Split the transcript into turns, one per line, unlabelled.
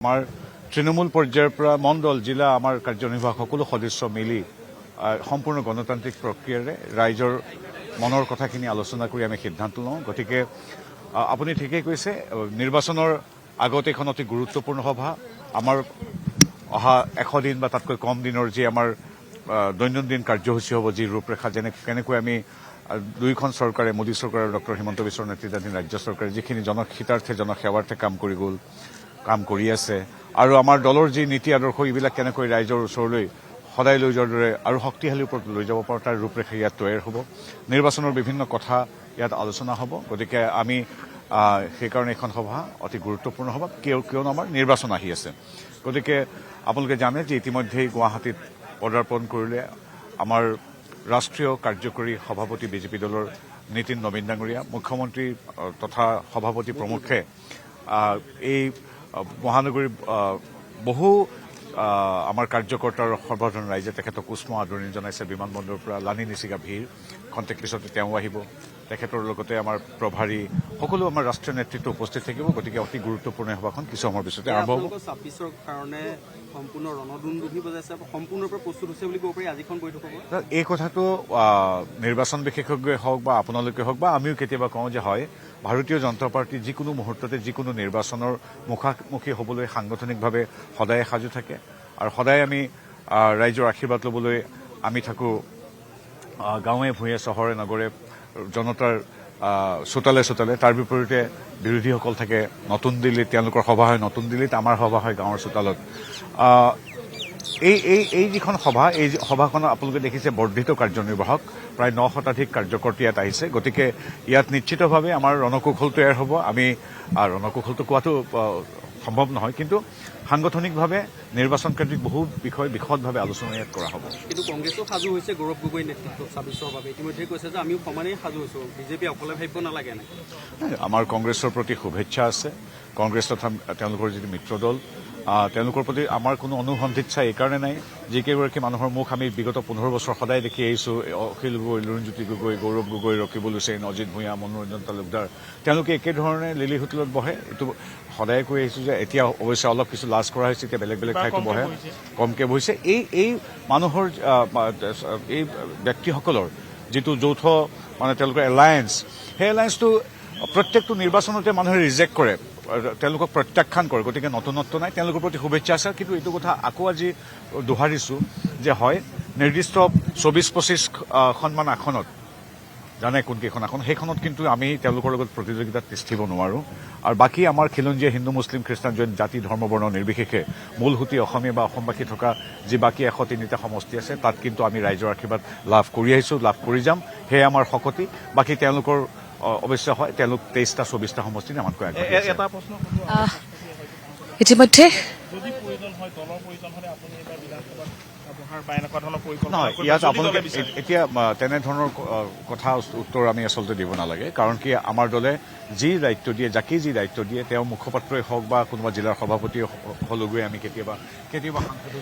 আমাৰ তৃণমূল পৰ্যায়ৰ পৰা মণ্ডল জিলা আমাৰ কাৰ্যনিৰ্বাহক সকলো সদস্য মিলি সম্পূৰ্ণ গণতান্ত্ৰিক প্ৰক্ৰিয়াৰে ৰাইজৰ মনৰ কথাখিনি আলোচনা কৰি আমি সিদ্ধান্ত লওঁ। গতিকে আপুনি ঠিকেই কৈছে, নিৰ্বাচনৰ আগত এখন অতি গুৰুত্বপূৰ্ণ সভা। আমাৰ অহা 100 দিন বা তাতকৈ কম দিনৰ যি আমাৰ দৈনন্দিন কাৰ্যসূচী হ'ব, যি ৰূপৰেখা কেনেকৈ আমি দুয়োখন চৰকাৰে, মোদী চৰকাৰ আৰু ডক্টৰ হিমন্ত বিশ্বৰ নেতৃত্বাধীন ৰাজ্য চৰকাৰে যিখিনি জনহিতাৰ্থে জনসেৱাৰ্থে কাম কৰি আছে, আৰু আমাৰ দলৰ যি নীতি আদৰ্শ এইবিলাক কেনেকৈ ৰাইজৰ ওচৰলৈ সদায় লৈ যোৱাৰ দৰে আৰু শক্তিশালীৰ ওপৰত লৈ যাব পাৰোঁ, তাৰ ৰূপৰেখা ইয়াত তৈয়াৰ হ'ব। নিৰ্বাচনৰ বিভিন্ন কথা ইয়াত আলোচনা হ'ব। গতিকে আমি সেইকাৰণে এখন সভা অতি গুৰুত্বপূৰ্ণ সভা, কিয়নো আমাৰ নিৰ্বাচন আহি আছে। গতিকে আপোনালোকে জানে যে ইতিমধ্যেই গুৱাহাটীত পদাৰ্পণ কৰিলে আমাৰ ৰাষ্ট্ৰীয় কাৰ্যকৰী সভাপতি বিজেপি দলৰ নীতিন নবীন ডাঙৰীয়া, মুখ্যমন্ত্ৰী তথা সভাপতি প্ৰমুখ্যে এই মহানগৰীৰ বহু আমাৰ কাৰ্যকৰ্তা আৰু সৰ্বসাধাৰণ ৰাইজে তেখেতক উষ্ম আদৰণি জনাইছে। বিমানবন্দৰৰ পৰা লানি নিচিগা ভিৰ, খন্তেক পিছতে তেওঁ আহিব। তেখেতৰ লগতে আমাৰ প্ৰভাৰী সকলো আমাৰ ৰাষ্ট্ৰীয় নেতৃত্ব উপস্থিত থাকিব। গতিকে অতি গুৰুত্বপূৰ্ণ সভাখন কিছু সময়ৰ পিছতে আৰম্ভ হ'ব।
সম্পূৰ্ণ ৰণদণ্ডি বজাইছে, সম্পূৰ্ণৰূপে প্ৰস্তুত হৈছে বুলি ক'ব পাৰি আজিখন বৈঠক হ'ব।
এই কথাটো নিৰ্বাচন বিশেষজ্ঞই হওক বা আপোনালোকে হওক বা আমিও কেতিয়াবা কওঁ যে হয়, ভাৰতীয় জনতা পাৰ্টি যিকোনো মুহূৰ্ততে যিকোনো নিৰ্বাচনৰ মুখামুখি হ'বলৈ সাংগঠনিকভাৱে সদায় সাজু থাকে, আৰু সদায় আমি ৰাইজৰ আশীৰ্বাদ ল'বলৈ আমি থাকোঁ গাঁৱে ভূঞে চহৰে নগৰে জনতাৰ চোতালে চোতালে। তাৰ বিপৰীতে বিৰোধীসকল থাকে নতুন দিল্লীত, তেওঁলোকৰ সভা হয় নতুন দিল্লীত, আমাৰ সভা হয় গাঁৱৰ চোতালত। এই যিখন সভা, এই সভাখনত আপোনালোকে দেখিছে বৰ্ধিত কাৰ্যনিৰ্বাহক, প্ৰায় 9 শতাধিক কাৰ্যকৰ্তা ইয়াত আহিছে। গতিকে ইয়াত নিশ্চিতভাৱে আমাৰ ৰণকৌশল তৈয়াৰ হ'ব। আমি ৰণকৌশলটো কোৱাটো সম্ভৱ নহয়, কিন্তু সাংগঠনিকভাৱে নিৰ্বাচনকেন্দ্ৰিক বহু বিষয় বিশদভাৱে আলোচনা ইয়াত কৰা হ'ব।
কিন্তু কংগ্ৰেছো সাজু হৈছে, গৌৰৱ গগৈ নেতৃত্বত 26ৰ বাবে ইতিমধ্যে কৈছে যে আমিও সমানেই সাজু হৈছোঁ, বিজেপি অকলে ভাবিব নালাগে।
আমাৰ কংগ্ৰেছৰ প্ৰতি শুভেচ্ছা আছে। কংগ্ৰেছ তথা তেওঁলোকৰ যিটো মিত্ৰ দল, তেওঁলোকৰ প্ৰতি আমাৰ কোনো অনুসন্ধিৎসা এইকাৰণে নাই, যিকেইগৰাকী মানুহৰ মুখ আমি বিগত 15 বছৰ সদায় দেখি আহিছোঁ, অখিল গগৈ, লুৰিণজ্যোতি গগৈ, গৌৰৱ গগৈ, ৰকিবুল হুছেইন, অজিত ভূঞা, মনোৰঞ্জন তালুকদাৰ, তেওঁলোকে একেধৰণে লিলি হোটেলত বহে। এইটো সদায় কৈ আহিছোঁ যে এতিয়া অৱশ্যে অলপ কিছু লাজ কৰা হৈছে, এতিয়া বেলেগ বেলেগ ঠাইতো বহে, কমকৈ বহিছে। এই মানুহৰ এই ব্যক্তিসকলৰ যিটো যৌথ তেওঁলোকৰ এলায়েন্স, সেই এলায়েন্সটো প্ৰত্যেকটো নিৰ্বাচনতে মানুহে ৰিজেক্ট কৰে, তেওঁলোকক প্ৰত্যাখ্যান কৰে। গতিকে নতুনত্ব নাই, তেওঁলোকৰ প্ৰতি শুভেচ্ছা আছে। কিন্তু এইটো কথা আকৌ আজি দোহাৰিছোঁ যে হয়, নিৰ্দিষ্ট 24-25খনমান আসনত, জানে কোনকেইখন আসন, সেইখনত কিন্তু আমি তেওঁলোকৰ লগত প্ৰতিযোগিতাত তিষ্ঠিব নোৱাৰোঁ। আৰু বাকী আমাৰ খিলঞ্জীয়া হিন্দু, মুছলিম, খ্ৰীষ্টান, জৈন জাতি, ধৰ্ম, বৰ্ণ নিৰ্বিশেষে মূল সুঁতি অসমীয়া বা অসমবাসী থকা যি বাকী 103টা সমষ্টি আছে, তাত কিন্তু আমি ৰাইজৰ আশীৰ্বাদ লাভ কৰি আহিছোঁ, লাভ কৰি যাম। সেয়ে আমাৰ শকতি। বাকী তেওঁলোকৰ অৱশ্যে হয়, তেওঁলোক 23টা 24টা সমষ্টিত আমাতকৈ আগবাঢ়ি আছে।
ইতিমধ্যে
নহয়, ইয়াত আপোনালোকে এতিয়া তেনেধৰণৰ কথা উত্তৰ আমি আচলতে দিব নালাগে। কাৰণ কি, আমাৰ দলে যি দায়িত্ব দিয়ে, যাকে যি দায়িত্ব দিয়ে, তেওঁ মুখপাত্ৰই হওক বা কোনোবা জিলাৰ সভাপতিয়ে হ'লেও আমি কেতিয়াবা সাংসদ